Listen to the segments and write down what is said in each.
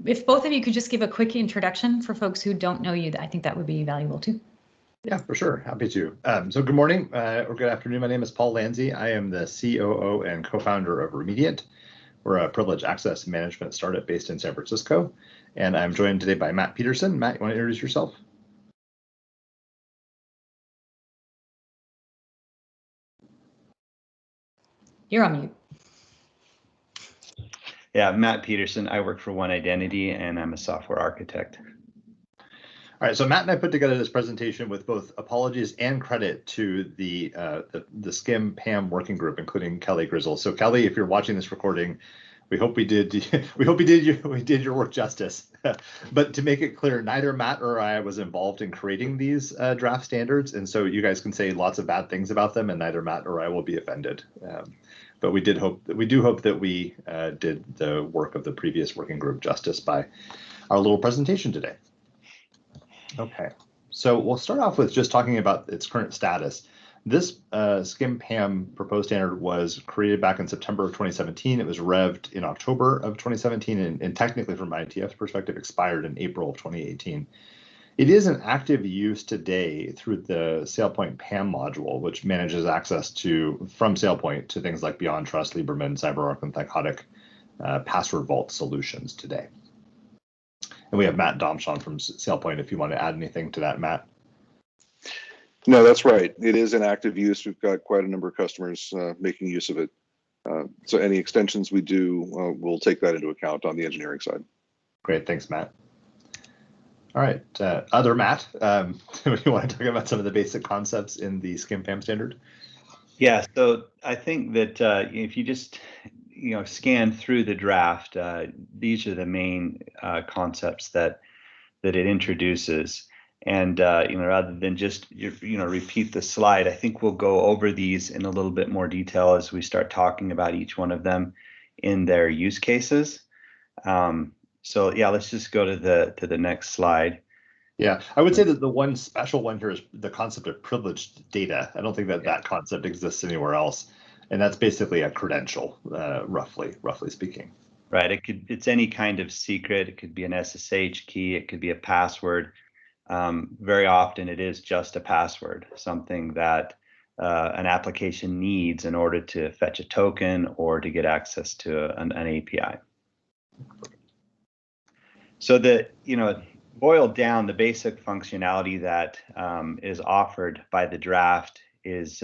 if both of you could just give a quick introduction for folks who don't know you, I think that would be valuable too. Yeah, for sure. Happy to. So good morning or good afternoon. My name is Paul Lanzi. I am the COO and co-founder of Remediant. We're a privileged access management startup based in San Francisco. And I'm joined today by Matt Peterson. Matt, you want to introduce yourself? You're on mute. Yeah, Matt Peterson. I work for One Identity and I'm a software architect. All right, so Matt and I put together this presentation with both apologies and credit to the SCIM PAM working group, including Kelly Grizzle. So Kelly, if you're watching this recording, we hope we did your work justice. But to make it clear, neither Matt or I was involved in creating these draft standards, and so you guys can say lots of bad things about them, and neither Matt or I will be offended. But we do hope that we did the work of the previous working group justice by our little presentation today. Okay, so we'll start off with just talking about its current status. This SCIM PAM proposed standard was created back in September of 2017. It was revved in October of 2017, and technically from IETF's perspective, expired in April of 2018. It is in active use today through the SailPoint PAM module, which manages access from SailPoint to things like Beyond Trust, Lieberman, CyberArk, and Thycotic password vault solutions today. And we have Matt Domshon from SailPoint if you want to add anything to that, Matt. No, that's right. It is in active use. We've got quite a number of customers making use of it. So any extensions we do, we'll take that into account on the engineering side. Great, thanks, Matt. All right, other Matt, you want to talk about some of the basic concepts in the SCIM PAM standard? Yeah, so I think that if you just scan through the draft, these are the main concepts that it introduces. And rather than just repeat the slide, I think we'll go over these in a little bit more detail as we start talking about each one of them in their use cases. So yeah, let's just go to the next slide. Yeah, I would say that the one special one here is the concept of privileged data. I don't think that concept exists anywhere else, and that's basically a credential, roughly speaking. Right. It's any kind of secret. It could be an SSH key. It could be a password. Very often it is just a password, something that an application needs in order to fetch a token or to get access to an API. So boiled down, the basic functionality that is offered by the draft is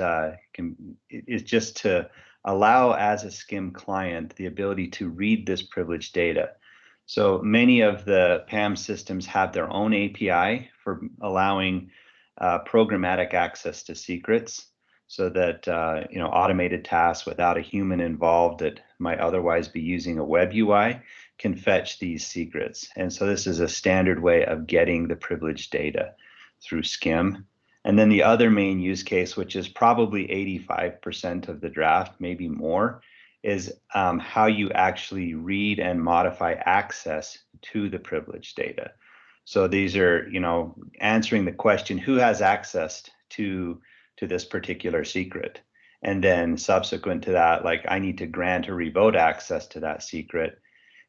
just to allow, as a SCIM client, the ability to read this privileged data. So many of the PAM systems have their own API for allowing programmatic access to secrets, so that automated tasks without a human involved that might otherwise be using a web UI can fetch these secrets. And so this is a standard way of getting the privileged data through SCIM. And then the other main use case, which is probably 85% of the draft, maybe more, is how you actually read and modify access to the privileged data. So these are, answering the question, who has access to this particular secret? And then subsequent to that, like, I need to grant or revoke access to that secret.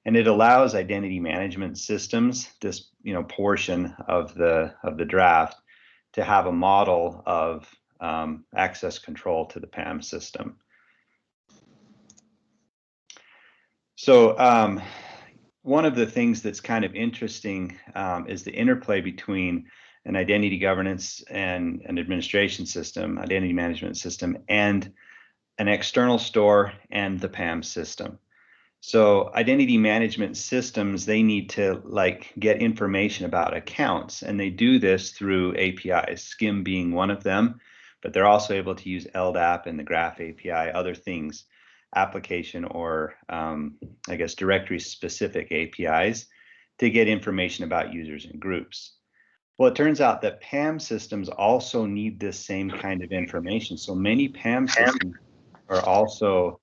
And it allows identity management systems, this portion of the draft, to have a model of access control to the PAM system. So one of the things that's kind of interesting is the interplay between an identity governance and an administration system, identity management system, and an external store and the PAM system. So identity management systems, they need to get information about accounts, and they do this through APIs, SCIM being one of them, but they're also able to use LDAP and the Graph API, other things, application or directory specific APIs to get information about users and groups. Well, it turns out that PAM systems also need this same kind of information. So many PAM systems are also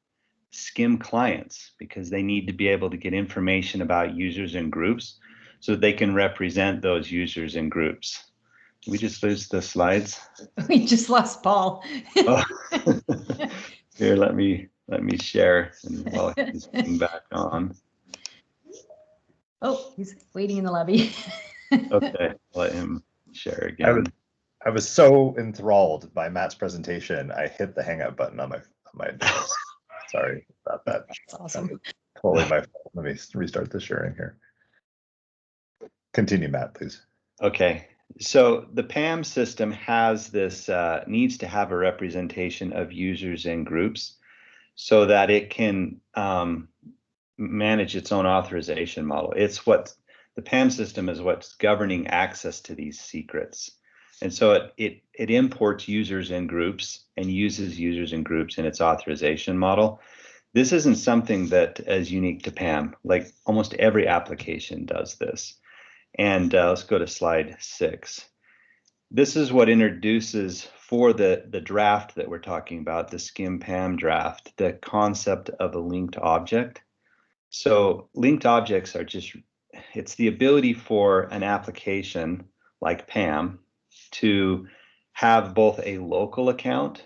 SCIM clients because they need to be able to get information about users and groups so that they can represent those users and groups. Did we just lose the slides? We just lost Paul. Oh. Here, let me share and while he's getting back on. Oh, he's waiting in the lobby. Okay, let him share I was again. I was so enthralled by Matt's presentation, I hit the hang up button on my device. Sorry about that. That's awesome. Totally my fault. Let me restart the sharing here. Continue, Matt, please. Okay, so the PAM system has this, needs to have a representation of users and groups so that it can manage its own authorization model. It's what the PAM system is, what's governing access to these secrets. And so it imports users and groups and uses users and groups in its authorization model. This isn't something that is unique to PAM. Like almost every application does this. And let's go to slide 6. This is what introduces for the draft that we're talking about, the SCIM PAM draft, the concept of a linked object. So linked objects are just, it's the ability for an application like PAM to have both a local account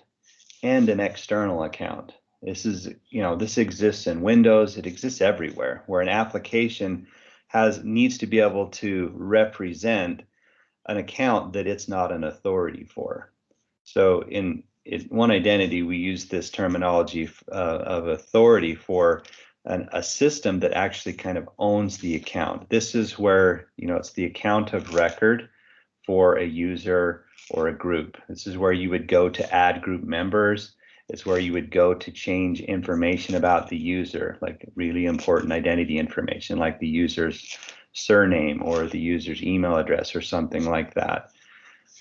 and an external account. This is, this exists in Windows, it exists everywhere, where an application needs to be able to represent an account that it's not an authority for. So in One Identity, we use this terminology of authority for a system that actually kind of owns the account. This is where, it's the account of record for a user or a group. This is where you would go to add group members. It's where you would go to change information about the user, like really important identity information, like the user's surname or the user's email address or something like that.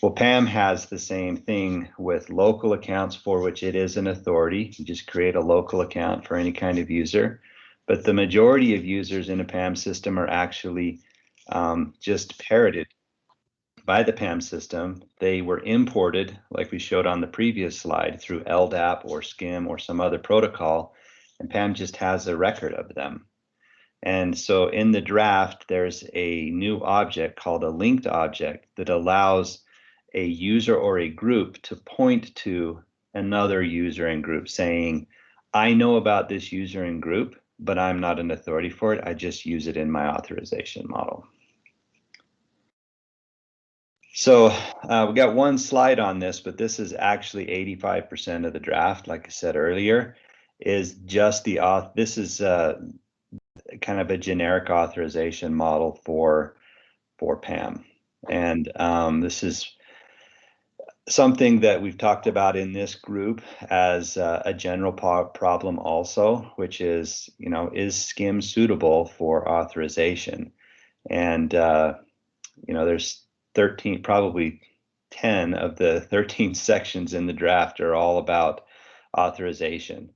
Well, PAM has the same thing with local accounts for which it is an authority. You just create a local account for any kind of user. But the majority of users in a PAM system are actually just parroted by the PAM system. They were imported, like we showed on the previous slide, through LDAP or SCIM or some other protocol, and PAM just has a record of them. And so in the draft, there's a new object called a linked object that allows a user or a group to point to another user and group saying, I know about this user and group, but I'm not an authority for it. I just use it in my authorization model. So we got one slide on this, but this is actually 85% of the draft. Like I said earlier, is just this is kind of a generic authorization model for PAM. And this is something that we've talked about in this group as a general problem also, which is, is SCIM suitable for authorization? And, there's 13, probably 10 of the 13 sections in the draft are all about authorization.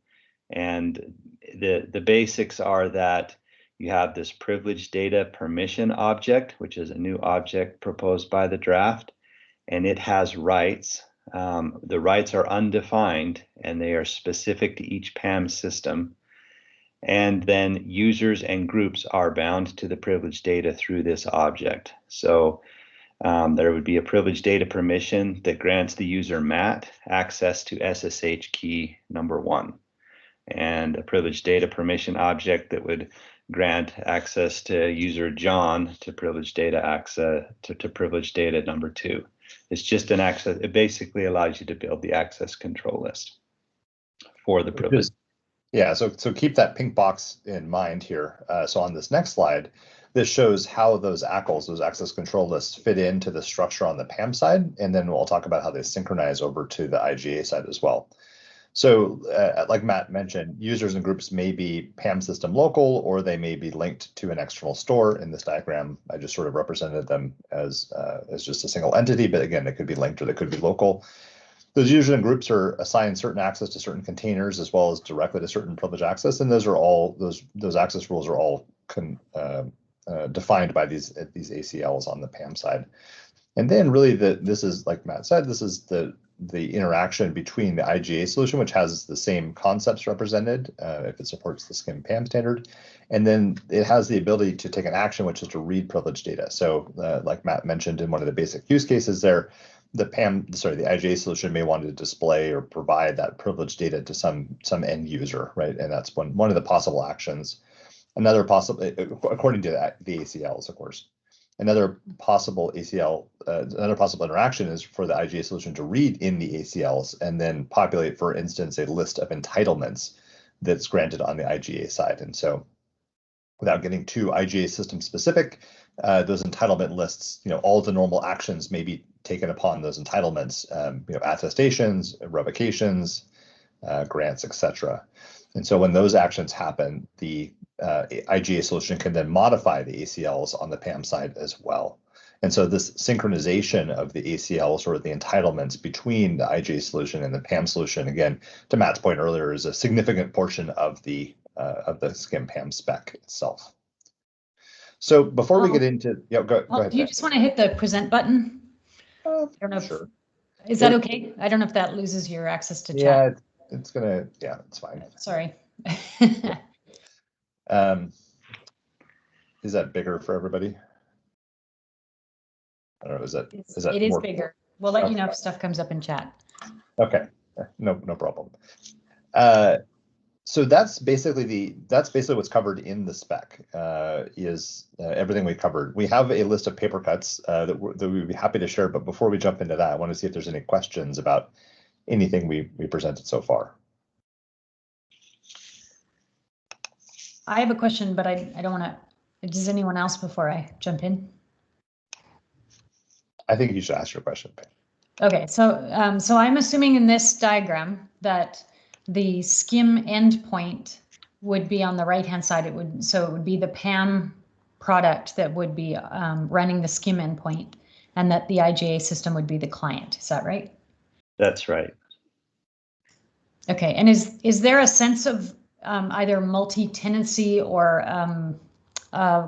And the basics are that you have this privileged data permission object, which is a new object proposed by the draft, and it has rights. The rights are undefined and they are specific to each PAM system. And then users and groups are bound to the privileged data through this object. So there would be a privileged data permission that grants the user Matt access to SSH key number 1, and a privileged data permission object that would grant access to user John to privileged data access to privileged data number 2. It's just an access. It basically allows you to build the access control list for the privilege. Yeah, so keep that pink box in mind here. So on this next slide, this shows how those ACLs, those access control lists, fit into the structure on the PAM side, and then we'll talk about how they synchronize over to the IGA side as well. So like Matt mentioned, users and groups may be PAM system local, or they may be linked to an external store. In this diagram, I just sort of represented them as just a single entity, but again, they could be linked or they could be local. Those users and groups are assigned certain access to certain containers as well as directly to certain privilege access, and those are all those access rules are all defined by these ACLs on the PAM side. And then really this is, like Matt said, this is the interaction between the IGA solution, which has the same concepts represented if it supports the SCIM PAM standard, and then it has the ability to take an action, which is to read privileged data. So like Matt mentioned in one of the basic use cases there, the IGA solution may want to display or provide that privileged data to some end user, right? And that's one of the possible actions Another possible, according to the ACLs, of course, another possible another possible interaction is for the IGA solution to read in the ACLs and then populate, for instance, a list of entitlements that's granted on the IGA side. And so, without getting too IGA system specific, those entitlement lists, all the normal actions may be taken upon those entitlements, attestations, revocations, grants, etc. And so when those actions happen, the IGA solution can then modify the ACLs on the PAM side as well. And so this synchronization of the ACLs or the entitlements between the IGA solution and the PAM solution, again, to Matt's point earlier, is a significant portion of the SCIM PAM spec itself. So before we get into, go ahead. Do you just want to hit the present button? I don't know. Sure. Is that okay? I don't know if that loses your access to chat. Yeah, it's gonna. Yeah, it's fine. Sorry. Is that bigger for everybody? I don't know. Is that it is more bigger? We'll let you know if stuff comes up in chat. Okay, no problem. So that's basically what's covered in the spec. Is everything we covered. We have a list of paper cuts that we'd be happy to share. But before we jump into that, I want to see if there's any questions about anything we presented so far. I have a question, but I don't want to. Does anyone else before I jump in? I think you should ask your question. Okay, so so I'm assuming in this diagram that the SCIM endpoint would be on the right-hand side. It would be the PAM product that would be running the SCIM endpoint, and that the IGA system would be the client. Is that right? That's right. Okay, and is there a sense of either multi-tenancy or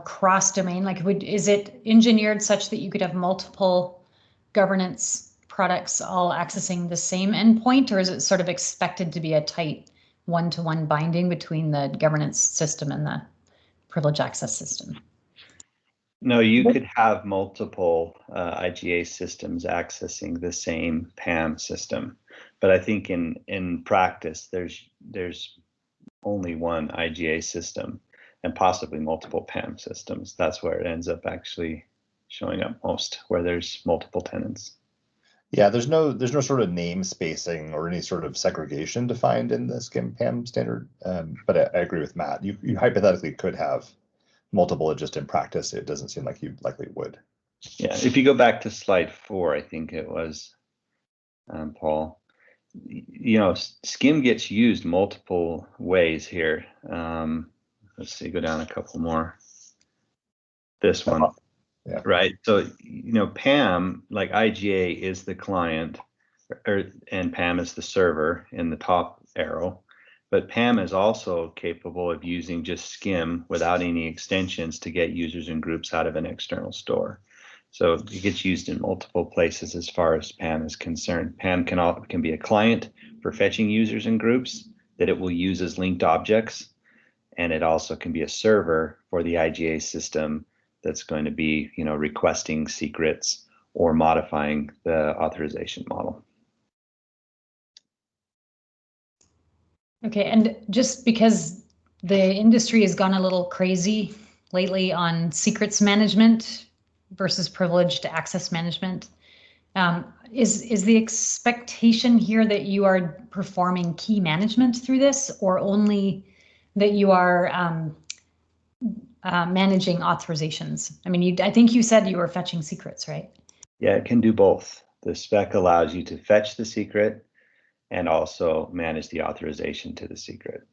cross-domain? Like, is it engineered such that you could have multiple governance products all accessing the same endpoint, or is it sort of expected to be a tight one-to-one binding between the governance system and the privilege access system? No, you could have multiple IGA systems accessing the same PAM system, but I think in practice there's only one IGA system and possibly multiple PAM systems. That's where it ends up actually showing up most, where there's multiple tenants. Yeah, there's no sort of name spacing or any sort of segregation defined in the SCIM PAM standard. But I agree with Matt. You hypothetically could have multiple. Just in practice, it doesn't seem like you likely would. Yeah, if you go back to slide 4, I think it was, Paul, SCIM gets used multiple ways here. Let's see, go down a couple more. This one. Yeah. Right. So, PAM, like IGA, is the client, and PAM is the server in the top arrow. But PAM is also capable of using just SCIM without any extensions to get users and groups out of an external store. So it gets used in multiple places as far as PAM is concerned. PAM can be a client for fetching users and groups that it will use as linked objects. And it also can be a server for the IGA system that's going to be, requesting secrets or modifying the authorization model. Okay, and just because the industry has gone a little crazy lately on secrets management versus privileged access management, is the expectation here that you are performing key management through this, or only that you are managing authorizations? I mean, I think you said you were fetching secrets, right? Yeah, it can do both. The spec allows you to fetch the secret and also manage the authorization to the secret.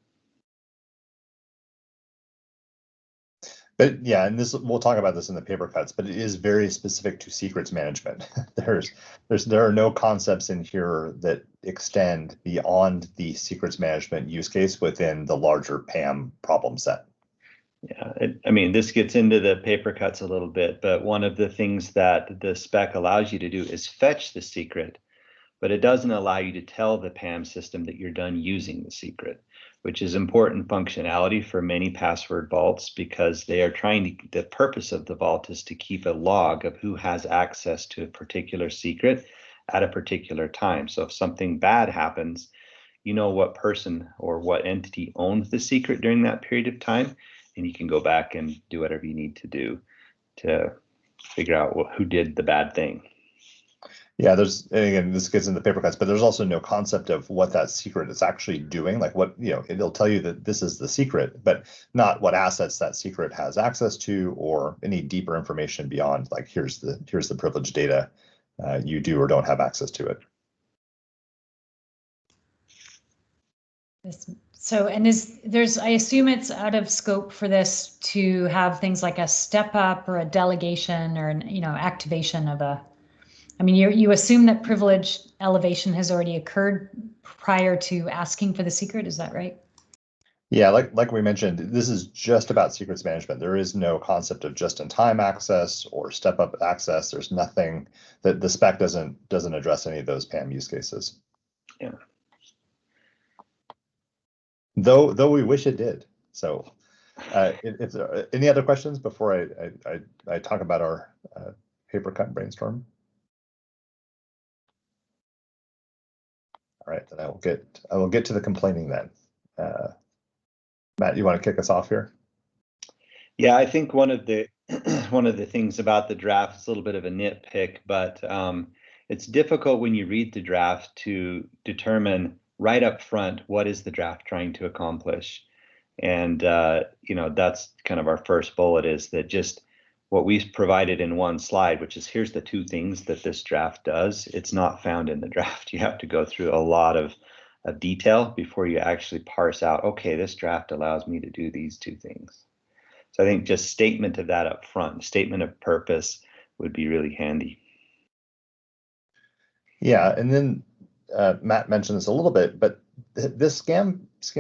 But yeah, and we'll talk about this in the paper cuts, but it is very specific to secrets management. There are no concepts in here that extend beyond the secrets management use case within the larger PAM problem set. Yeah, this gets into the paper cuts a little bit, but one of the things that the spec allows you to do is fetch the secret, but it doesn't allow you to tell the PAM system that you're done using the secret, which is important functionality for many password vaults, because they are the purpose of the vault is to keep a log of who has access to a particular secret at a particular time. So if something bad happens, you know what person or what entity owns the secret during that period of time, and you can go back and do whatever you need to do to figure out who did the bad thing. Yeah, and again, this gets into paper cuts, but there's also no concept of what that secret is actually doing. Like what, it'll tell you that this is the secret, but not what assets that secret has access to or any deeper information beyond like, here's the privileged data. You do or don't have access to it. So, and I assume it's out of scope for this to have things like a step up or a delegation or activation of I mean, you assume that privilege elevation has already occurred prior to asking for the secret, is that right? Yeah, like we mentioned, this is just about secrets management. There is no concept of just-in-time access or step-up access. There's nothing that the spec doesn't address any of those PAM use cases. Yeah. Though we wish it did. So, if there are any other questions before I talk about our paper cut brainstorm. All right, then I will get to the complaining then. Matt, you want to kick us off here? Yeah, I think one of the one of the things about the draft is a little bit of a nitpick, but it's difficult when you read the draft to determine right up front what is the draft trying to accomplish. And that's kind of our first bullet, is that just what we provided in one slide, which is here's the two things that this draft does. It's not found in the draft. You have to go through a lot of detail before you actually parse out, okay, this draft allows me to do these two things. So I think just statement of that up front, statement of purpose would be really handy. Yeah, and then Matt mentioned this a little bit, but this SCIM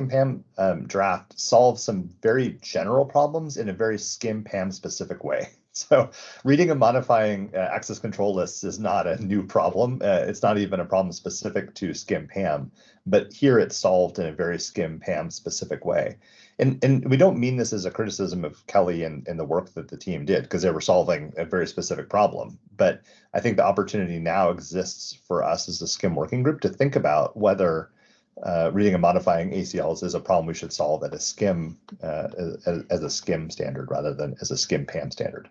PAM draft solves some very general problems in a very SCIM PAM specific way. So reading and modifying access control lists is not a new problem. It's not even a problem specific to SCIM PAM, but here it's solved in a very SCIM PAM specific way. And we don't mean this as a criticism of Kelly and the work that the team did, because they were solving a very specific problem. But I think the opportunity now exists for us as a SCIM working group to think about whether reading and modifying ACLs is a problem we should solve at a SCIM as a SCIM standard rather than as a SCIM PAM standard.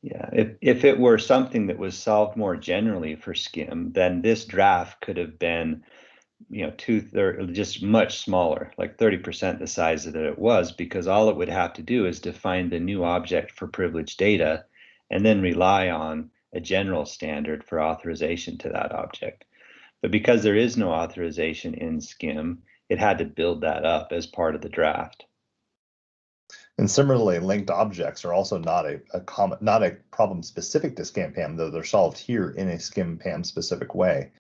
Yeah, if it were something that was solved more generally for SCIM, then this draft could have been, just much smaller, like 30% the size that it was, because all it would have to do is define the new object for privileged data and then rely on a general standard for authorization to that object. But because there is no authorization in SCIM, it had to build that up as part of the draft. And similarly, linked objects are also not a problem specific to SCIM PAM, though they're solved here in a SCIM PAM specific way.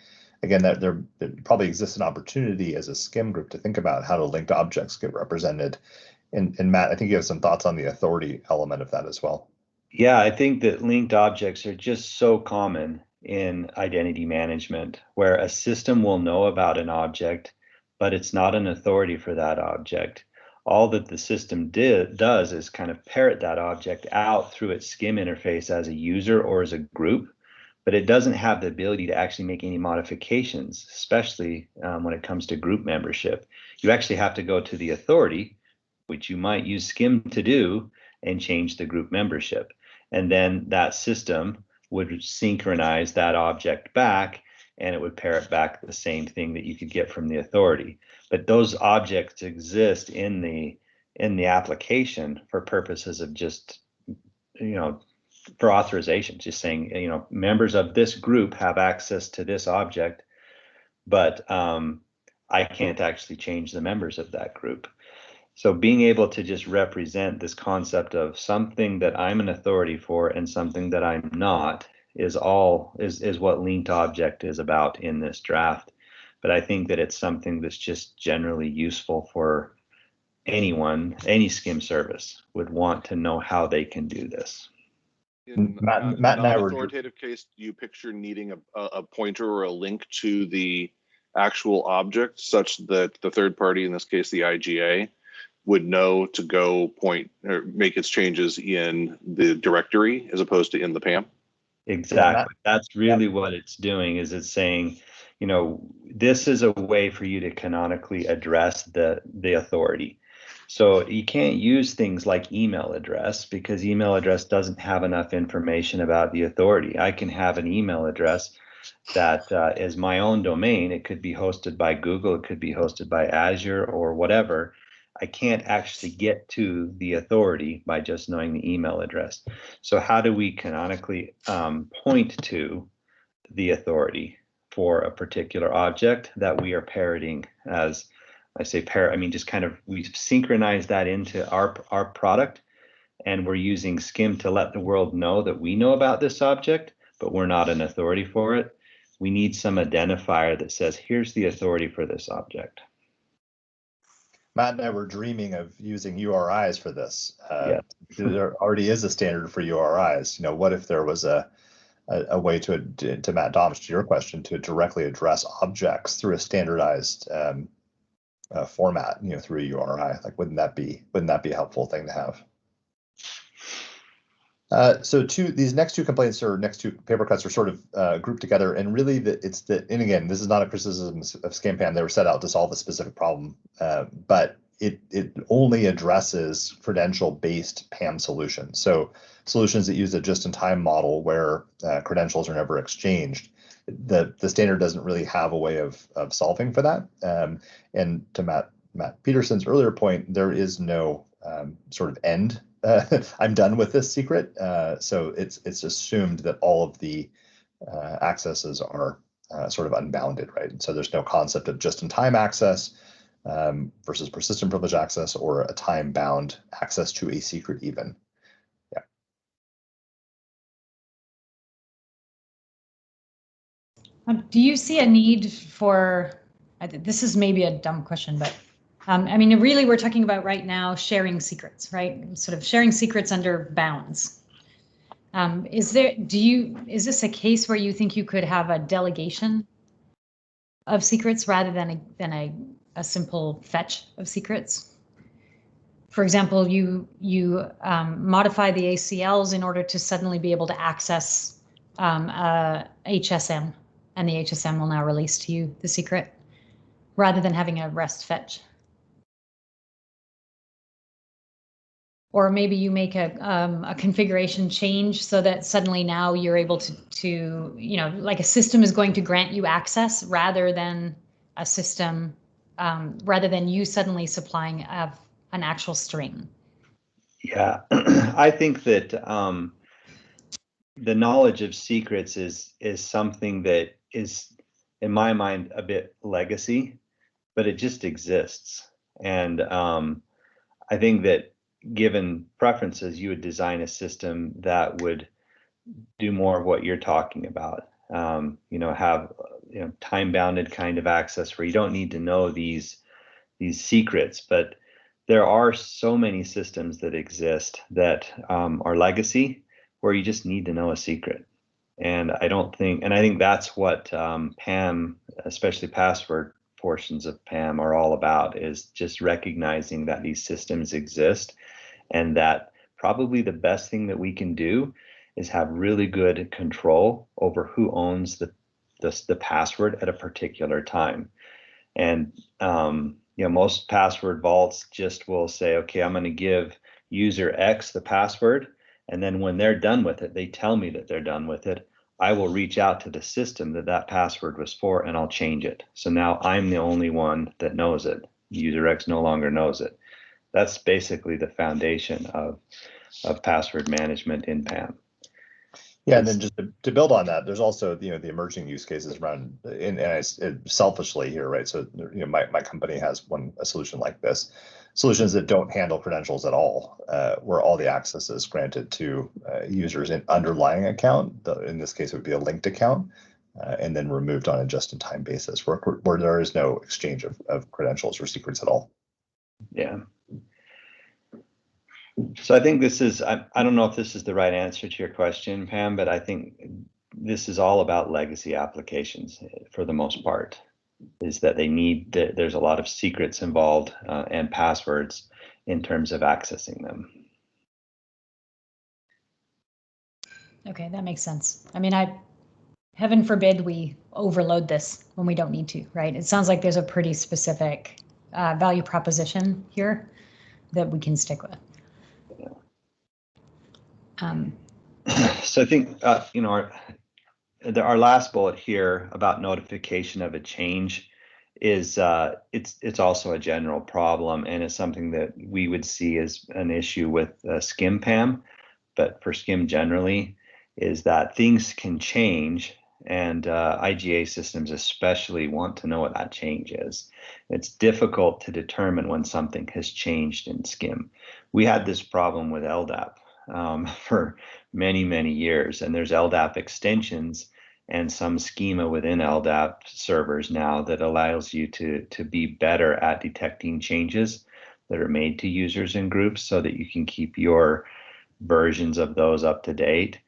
Again, there probably exists an opportunity as a SCIM group to think about how do linked objects get represented. And Matt, I think you have some thoughts on the authority element of that as well. Yeah, I think that linked objects are just so common in identity management, where a system will know about an object, but it's not an authority for that object. All that the system does is kind of parrot that object out through its SCIM interface as a user or as a group, but it doesn't have the ability to actually make any modifications, especially when it comes to group membership. You actually have to go to the authority, which you might use SCIM to do, and change the group membership. And then that system would synchronize that object back, and it would parrot back the same thing that you could get from the authority. But those objects exist in the application for purposes of just, for authorization, just saying, members of this group have access to this object, but I can't actually change the members of that group. So being able to just represent this concept of something that I'm an authority for and something that I'm not is what linked object is about in this draft. But I think that it's something that's just generally useful for anyone, any SCIM service would want to know how they can do this. In Matt a and I were non-authoritative case, do you picture needing a pointer or a link to the actual object such that the third party, in this case the IGA, would know to go point or make its changes in the directory as opposed to in the PAM? Exactly. That's really what it's doing, is it's saying, this is a way for you to canonically address the authority. So you can't use things like email address because email address doesn't have enough information about the authority. I can have an email address that is my own domain. It could be hosted by Google, it could be hosted by Azure or whatever. I can't actually get to the authority by just knowing the email address. So how do we canonically point to the authority for a particular object that we are parroting? As I say parrot, I mean just kind of we've synchronized that into our product, and we're using SCIM to let the world know that we know about this object, but we're not an authority for it. We need some identifier that says, here's the authority for this object. Matt and I were dreaming of using URIs for this. Yeah. There already is a standard for URIs. What if there was a way to Matt Dom's, to your question, to directly address objects through a standardized format, through a URI? Like, wouldn't that be a helpful thing to have? So these next two complaints or next two paper cuts are sort of grouped together, and really and again, this is not a criticism of SCIM PAM. They were set out to solve a specific problem, but it only addresses credential-based PAM solutions. So solutions that use a just-in-time model where credentials are never exchanged. The standard doesn't really have a way of solving for that. And to Matt Peterson's earlier point, there is no sort of end. I'm done with this secret. So it's assumed that all of the accesses are sort of unbounded, right? And so there's no concept of just-in-time access versus persistent privilege access, or a time-bound access to a secret even. Yeah. Do you see a need for, this is maybe a dumb question, but I mean, really, we're talking about right now sharing secrets, right? Sort of sharing secrets under bounds. Is this a case where you think you could have a delegation of secrets rather than a simple fetch of secrets? For example, you modify the ACLs in order to suddenly be able to access HSM, and the HSM will now release to you the secret, rather than having a REST fetch. Or maybe you make a configuration change so that suddenly now you're able to like a system is going to grant you access rather than a system, rather than you suddenly supplying an actual string. Yeah, I think that the knowledge of secrets is something that is, in my mind, a bit legacy, but it just exists. And I think that given preferences, you would design a system that would do more of what you're talking about. Have time-bounded kind of access where you don't need to know these secrets. But there are so many systems that exist that are legacy, where you just need to know a secret. And I think that's what PAM, especially password portions of PAM, are all about, is just recognizing that these systems exist, and that probably the best thing that we can do is have really good control over who owns the password at a particular time. And most password vaults just will say, okay, I'm going to give user X the password, and then when they're done with it, they tell me that they're done with it. I will reach out to the system that password was for, and I'll change it. So now I'm the only one that knows it. User X no longer knows it. That's basically the foundation of password management in PAM. Yeah, and then just to build on that, there's also the emerging use cases around, and selfishly here, right? So my company has a solution like this, solutions that don't handle credentials at all, where all the access is granted to users in underlying account. In this case, it would be a linked account, and then removed on a just-in-time basis, where there is no exchange of credentials or secrets at all. Yeah. So I think this is, I don't know if this is the right answer to your question, Pam, but I think this is all about legacy applications for the most part, is that there's a lot of secrets involved and passwords in terms of accessing them. Okay, that makes sense. I mean, heaven forbid we overload this when we don't need to, right? It sounds like there's a pretty specific value proposition here. that we can stick with. So I think, you know, our last bullet here about notification of a change is it's also a general problem, and it's something that we would see as an issue with SCIM PAM, but for SCIM generally, is that things can change, and IGA systems especially want to know what that change is. It's difficult to determine when something has changed in SCIM. We had this problem with LDAP for many, many years, and there's LDAP extensions and some schema within LDAP servers now that allows you to be better at detecting changes that are made to users and groups so that you can keep your versions of those up to date.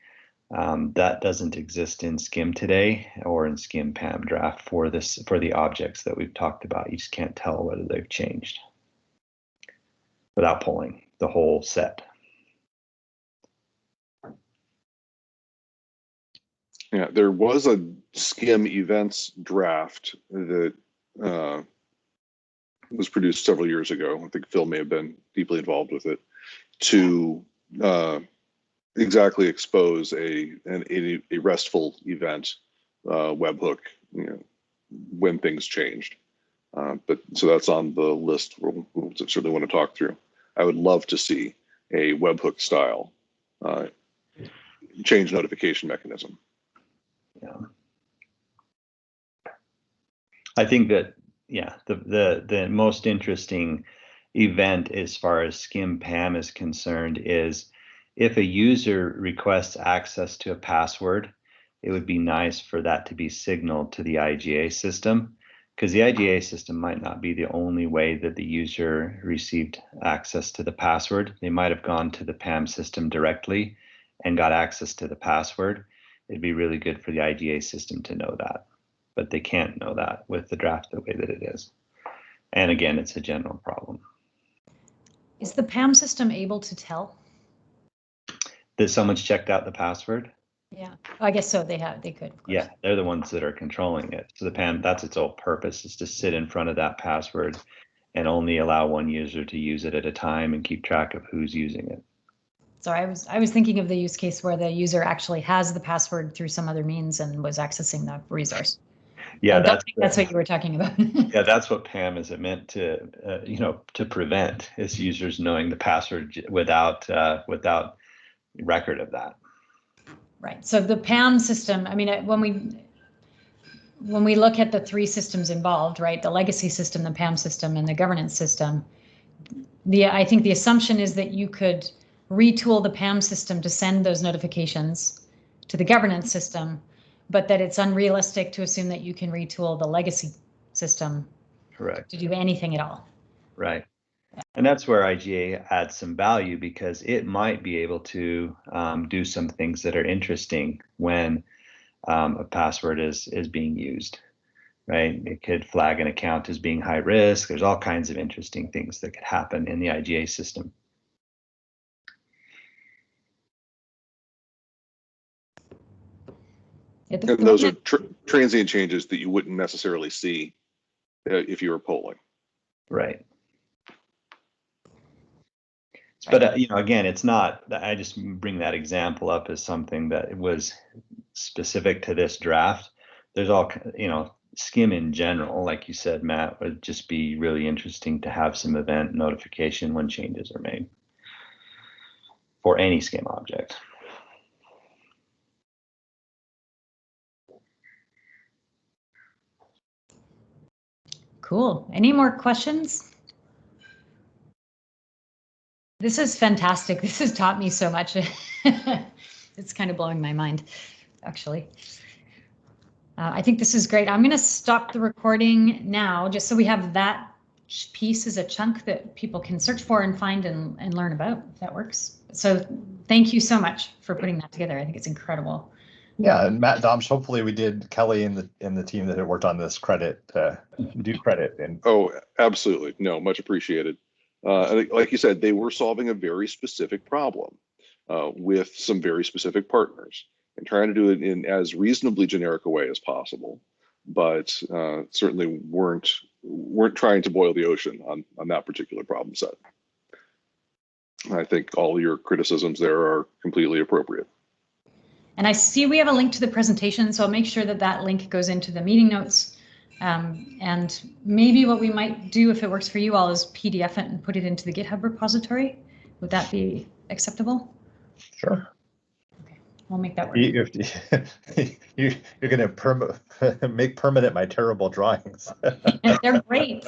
That doesn't exist in SCIM today or in SCIM PAM draft for the objects that we've talked about. You just can't tell whether they've changed without pulling the whole set. Yeah, there was a SCIM events draft that was produced several years ago. I think Phil may have been deeply involved with it to exactly expose a RESTful event webhook, you know, when things changed. But so that's on the list we'll certainly want to talk through. I would love to see a webhook style change notification mechanism. Yeah. I think that, yeah, the most interesting event as far as SCIM PAM is concerned is if a user requests access to a password, it would be nice for that to be signaled to the IGA system, because the IGA system might not be the only way that the user received access to the password. They might have gone to the PAM system directly and got access to the password. It'd be really good for the IGA system to know that, but they can't know that with the draft the way that it is. And again, it's a general problem. Is the PAM system able to tell that someone's checked out the password? Yeah, I guess so. They could. Of course. Yeah, they're the ones that are controlling it. So the PAM, that's its whole purpose, is to sit in front of that password and only allow one user to use it at a time and keep track of who's using it. So I was thinking of the use case where the user actually has the password through some other means and was accessing the resource. Yeah, that's what you were talking about. Yeah, that's what PAM is meant to, to prevent, is users knowing the password without record of that. Right. So the PAM system, I mean, when we look at the three systems involved, right, the legacy system, the PAM system, and the governance system, I think the assumption is that you could retool the PAM system to send those notifications to the governance system, but that it's unrealistic to assume that you can retool the legacy system. Correct. To do anything at all. Right. And that's where IGA adds some value, because it might be able to do some things that are interesting when a password is being used, right? It could flag an account as being high risk. There's all kinds of interesting things that could happen in the IGA system. And those are transient changes that you wouldn't necessarily see if you were polling. Right. But again, it's not. I just bring that example up as something that was specific to this draft. There's all, SCIM in general, like you said, Matt, would just be really interesting to have some event notification when changes are made for any SCIM object. Cool. Any more questions? This is fantastic. This has taught me so much. It's kind of blowing my mind, actually. I think this is great. I'm going to stop the recording now, just so we have that piece as a chunk that people can search for and find and learn about, if that works. So thank you so much for putting that together. I think it's incredible. Yeah, and Matt Domsh, hopefully we did Kelly and the team that had worked on this due credit. And oh, absolutely. No, much appreciated. Like you said, they were solving a very specific problem with some very specific partners and trying to do it in as reasonably generic a way as possible, but certainly weren't trying to boil the ocean on that particular problem set. I think all your criticisms there are completely appropriate. And I see we have a link to the presentation, so I'll make sure that that link goes into the meeting notes. And maybe what we might do, if it works for you all, is PDF it and put it into the GitHub repository. Would that be acceptable? Sure. Okay, we'll make that work. You're going to make permanent my terrible drawings. They're great.